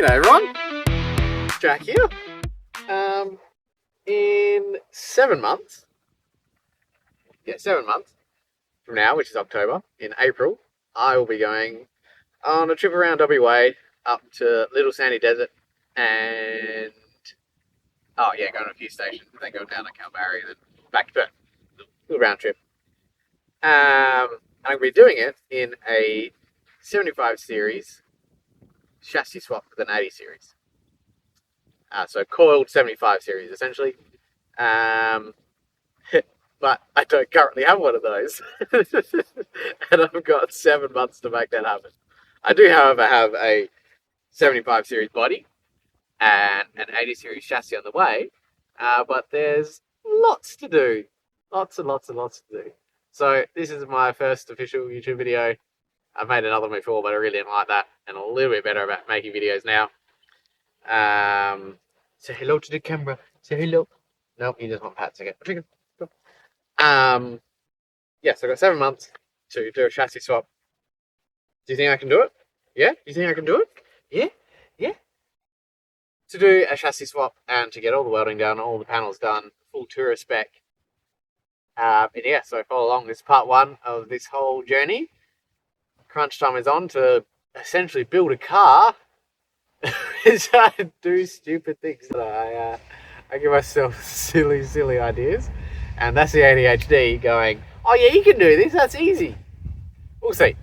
G'day everyone, Jack here. In 7 months, 7 months from now, which is October, in April, I will be going on a trip around WA up to Little Sandy Desert and, going to a few stations, then go down to Kalbarri and then back to Perth. Little round trip. I'm going to be doing it in a 75 series chassis swap with an 80 series. So coiled 75 series essentially. But I don't currently have one of those. And I've got 7 months to make that happen. I do, however, have a 75 series body and an 80 series chassis on the way. But there's lots to do. Lots and lots to do. So this is my first official YouTube video. I've made another one before, but I really didn't like that. And a little bit better about making videos now. Say hello to the camera. Say hello. Nope, he doesn't want pats again. So I've got 7 months to do a chassis swap. Do you think I can do it? Yeah? You think I can do it? Yeah? Yeah? To do a chassis swap and to get all the welding done, all the panels done, full tourist spec. So follow along. This is part 1 of this whole journey. Crunch time is on to essentially build a car. I do stupid things that I give myself silly ideas, and that's the ADHD going, oh yeah, you can do this, that's easy. We'll see,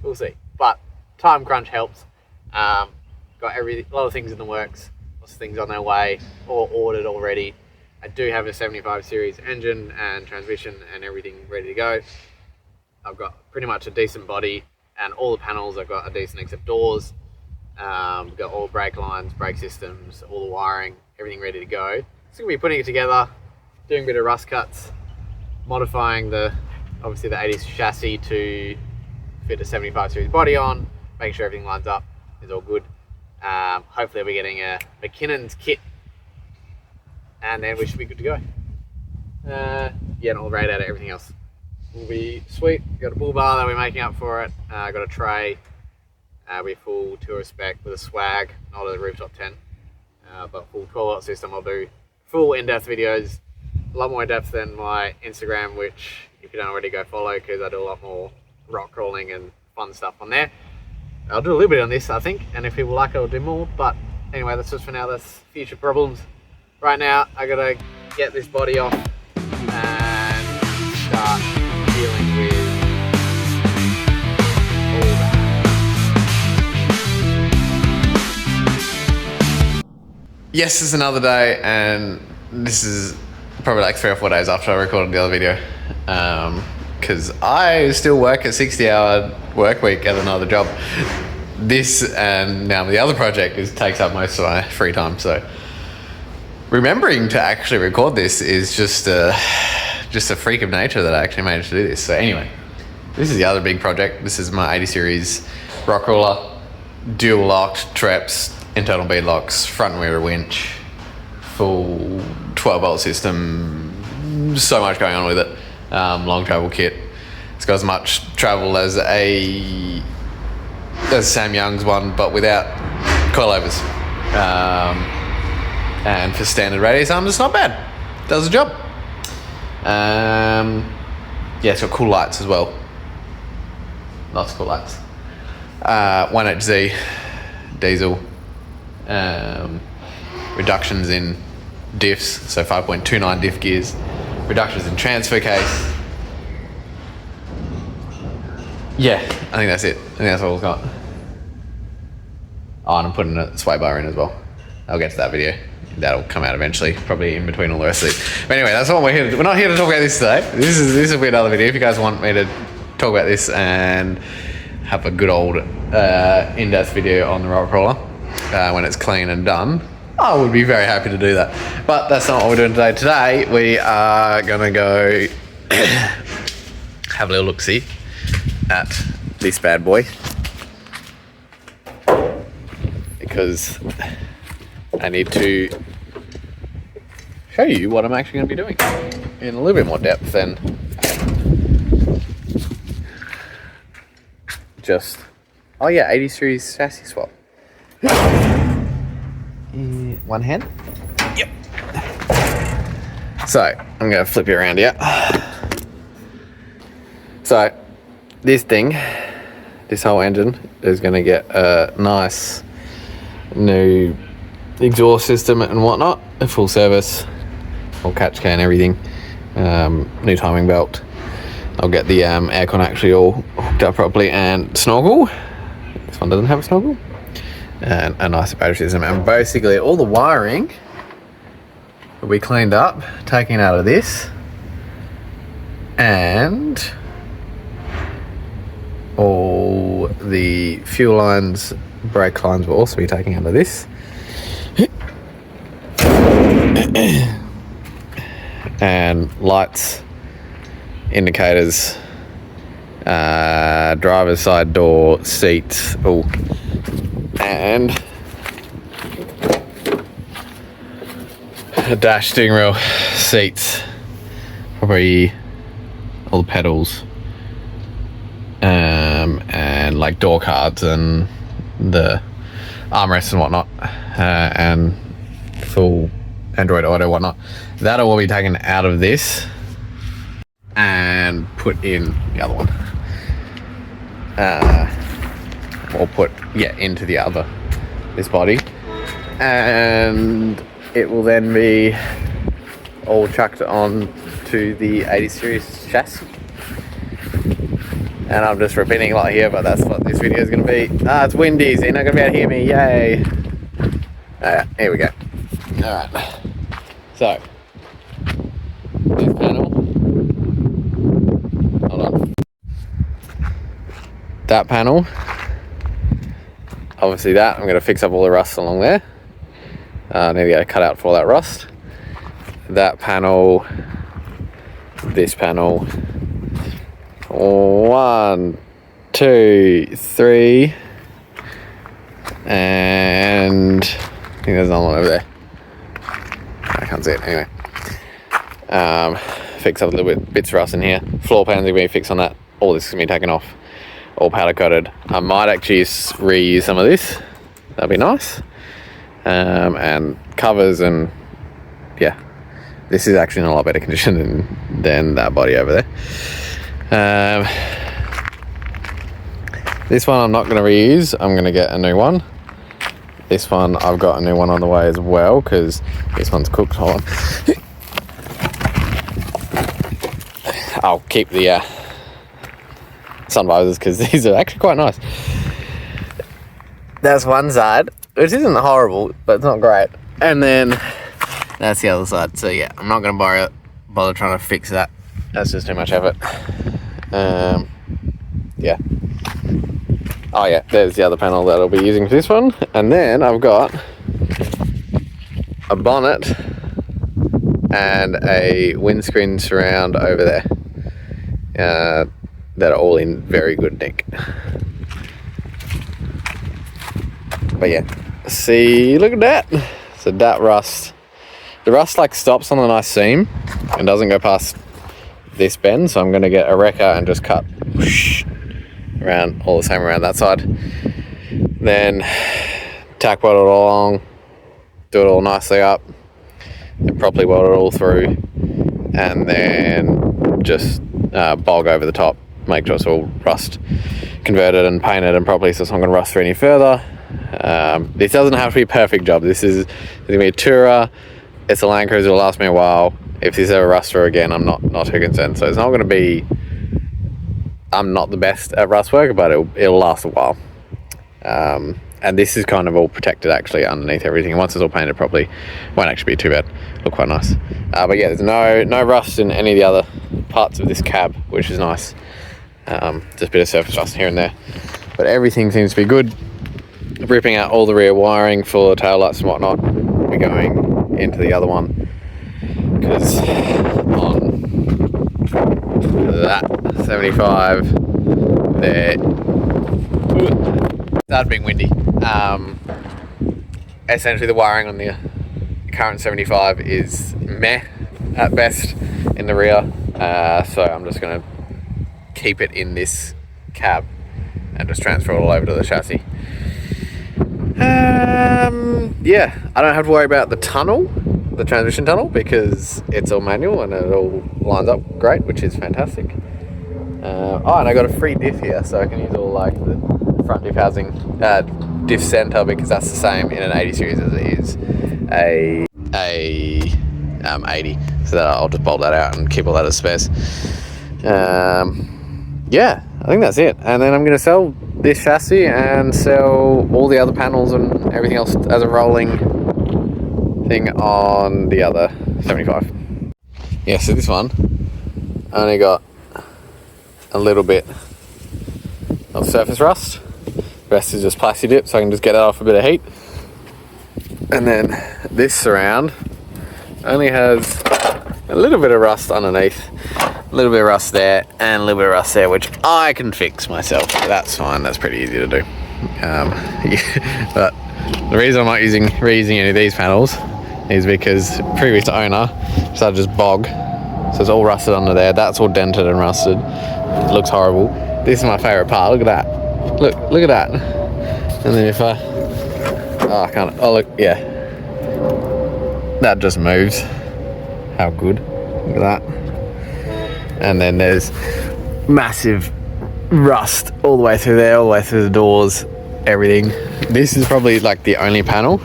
but time crunch helps. Got a lot of things in the works, lots of things on their way or ordered already. I do have a 75 series engine and transmission and everything ready to go. I've got pretty much a decent body and all the panels I've got are decent except doors. Got all brake lines, brake systems, all the wiring, everything ready to go. So going to be putting it together, doing a bit of rust cuts, modifying obviously the 80s chassis to fit a 75 series body on, making sure everything lines up, is all good. Hopefully I'll be getting a McKinnon's kit, and then we should be good to go. And all the radar, everything else will be sweet. Got a bull bar that we're making up for it. Got a tray. We full tour spec with a swag, not a rooftop tent, but full 12-volt system. I'll do full in-depth videos, a lot more in-depth than my Instagram, which if you don't already, go follow, because I do a lot more rock crawling and fun stuff on there. I'll do a little bit on this, I think, and if people like it, I'll do more. But anyway, that's just for now. That's future problems. Right now, I gotta get this body off and start dealing with all that. Yes, it's another day, and this is probably like 3 or 4 days after I recorded the other video, because I still work a 60-hour work week at another job. This and now the other project takes up most of my free time, so remembering to actually record this is just a freak of nature that I actually managed to do this. So anyway, this is the other big project. This is my 80 series rock crawler, dual locked treps, internal bead locks, front and rear winch, full 12-volt system, so much going on with it. Long travel kit. It's got as much travel as Sam Young's one, but without coilovers. And for standard radius arms, it's not bad. Does the job. It's got cool lights as well. Lots of cool lights. 1HZ diesel. Reductions in diffs, so 5.29 diff gears, reductions in transfer case. I think that's it. I think that's all it's got. Oh, and I'm putting a sway bar in as well. I'll get to that video. That'll come out eventually, probably in between all the rest of it. But anyway, that's what we're here to do. We're not here to talk about this today. This will be another video. If you guys want me to talk about this and have a good old in-depth video on the rock crawler, when it's clean and done, I would be very happy to do that. But that's not what we're doing today. Today we are gonna go have a little look-see at this bad boy, because I need to show you what I'm actually going to be doing in a little bit more depth than just, 80 series chassis swap. one hand. Yep. So I'm going to flip you around here. So this thing, this whole engine is going to get a nice new exhaust system and whatnot, a full service, full catch can, everything, new timing belt. I'll get the aircon actually all hooked up properly and snorkel. This one doesn't have a snorkel. And a nice battery system. And basically all the wiring will be cleaned up, taken out of this, and all the fuel lines, brake lines will also be taken out of this. And lights, indicators, driver's side door, seats, and a dash, steering wheel, seats, probably all the pedals, and like door cards and the armrests and whatnot, and full Android Auto whatnot. That'll all be taken out of this and put in the other one, or put into the other, this body, and it will then be all chucked on to the 80 series chassis. And I'm just repeating a lot here, but that's what this video is going to be. It's windy, so you're not going to be able to hear me. Yay! Here we go. Alright, so this panel, hold on, that panel, obviously that, I'm going to fix up all the rust along there. I need to get a cutout for all that rust. That panel, this panel, 1, 2, 3, and I think there's another one over there. I can't see it anyway. Fix up a little bits of rust in here. Floor pans are going to be fixed on that. All this is going to be taken off. All powder coated. I might actually reuse some of this. That'd be nice. And covers, and yeah, this is actually in a lot better condition than that body over there. This one I'm not going to reuse. I'm going to get a new one. This one I've got a new one on the way as well, because this one's cooked. Hold on. I'll keep the sun visors because these are actually quite nice. That's one side, which isn't horrible, but it's not great. And then that's the other side. So yeah, I'm not going to bother trying to fix that. That's just too much effort. Yeah. Oh yeah, there's the other panel that I'll be using for this one. And then I've got a bonnet and a windscreen surround over there. That are all in very good nick. But yeah, see, look at that. So that rust, the rust like stops on a nice seam and doesn't go past this bend. So I'm going to get a wrecker and just cut around all the same around that side. Then tack weld it along, do it all nicely up, and properly weld it all through, and then just bog over the top, make sure it's all rust converted and painted and properly, so it's not going to rust through any further. This doesn't have to be a perfect job. This is going to be a tourer. It's a Land Cruiser. It'll last me a while. If this ever rusts through again, I'm not too concerned. So it's not going to be, I'm not the best at rust work, but it'll last a while. And this is kind of all protected actually underneath everything. Once it's all painted properly, won't actually be too bad. Look quite nice. But yeah, there's no rust in any of the other parts of this cab, which is nice. Just a bit of surface rust here and there, but everything seems to be good. Ripping out all the rear wiring for tail lights and whatnot. We're going into the other one because on that 75 there, started being windy. Essentially the wiring on the current 75 is meh at best in the rear, so I'm just going to keep it in this cab and just transfer it all over to the chassis. yeah, I don't have to worry about the tunnel, the transmission tunnel, because it's all manual and it all lines up great, which is fantastic. Oh, and I got a free diff here, so I can use all like the front diff housing, diff center, because that's the same in an 80 series as it is a 80. So that I'll just bolt that out and keep all that as spares. Yeah, I think that's it. And then I'm going to sell this chassis and sell all the other panels and everything else as a rolling thing on the other 75. Yeah, so this one only got a little bit of surface rust. The rest is just plasti dip, so I can just get it off a bit of heat. And then this surround only has a little bit of rust underneath, a little bit of rust there, and a little bit of rust there, which I can fix myself. That's fine, that's pretty easy to do. Yeah. But the reason I'm not reusing any of these panels is because previous owner started just bog, so it's all rusted under there. That's all dented and rusted. It looks horrible. This is my favourite part. Look at that. Look at that. And then if I can't. Oh look, yeah. That just moves. How good. Look at that. And then there's massive rust all the way through there, all the way through the doors, everything. This is probably like the only panel,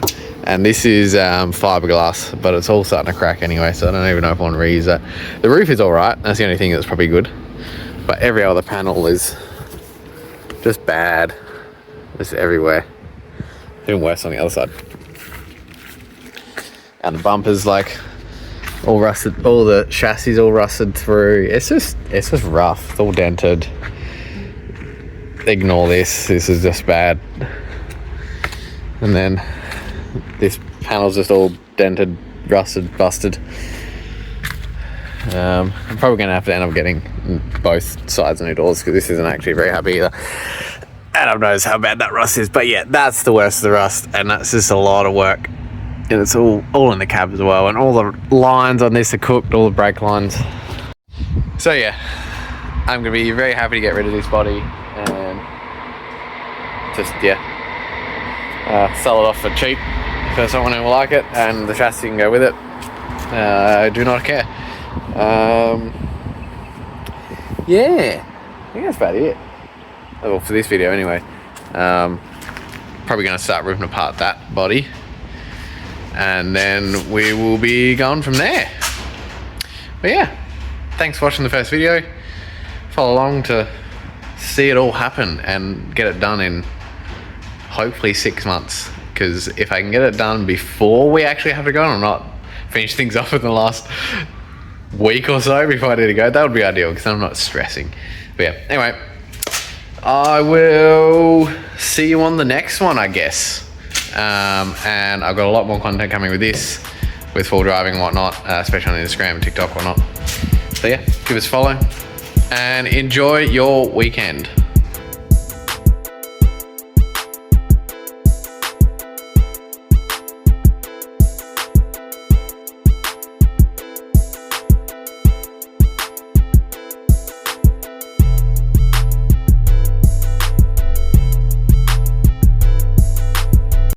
and this is fiberglass, but it's all starting to crack anyway, so I don't even know if I want to reuse that. The roof is all right. That's the only thing that's probably good. But every other panel is just bad. Just everywhere. Even worse on the other side. And the bumper's like all rusted, all the chassis all rusted through. It's just rough. It's all dented. Ignore this. This is just bad. And then this panel's just all dented, rusted, busted. I'm probably going to have to end up getting both sides new doors, because this isn't actually very happy either. And I've noticed how bad that rust is. But yeah, that's the worst of the rust, and that's just a lot of work. And it's all in the cab as well, and all the lines on this are cooked, all the brake lines. So yeah, I'm going to be very happy to get rid of this body and just, sell it off for cheap for someone who will like it, and the chassis can go with it. I do not care. Yeah, I think that's about it. Well, for this video anyway. Probably going to start ripping apart that body, and then we will be going from there. But yeah, thanks for watching the first video. Follow along to see it all happen and get it done in hopefully 6 months, because if I can get it done before we actually have to go and not finish things off in the last week or so before I need to go, that would be ideal, because I'm not stressing. But yeah, anyway, I will see you on the next one, I guess. And I've got a lot more content coming with this, with full driving and whatnot, especially on Instagram and TikTok and whatnot. So yeah, give us a follow and enjoy your weekend.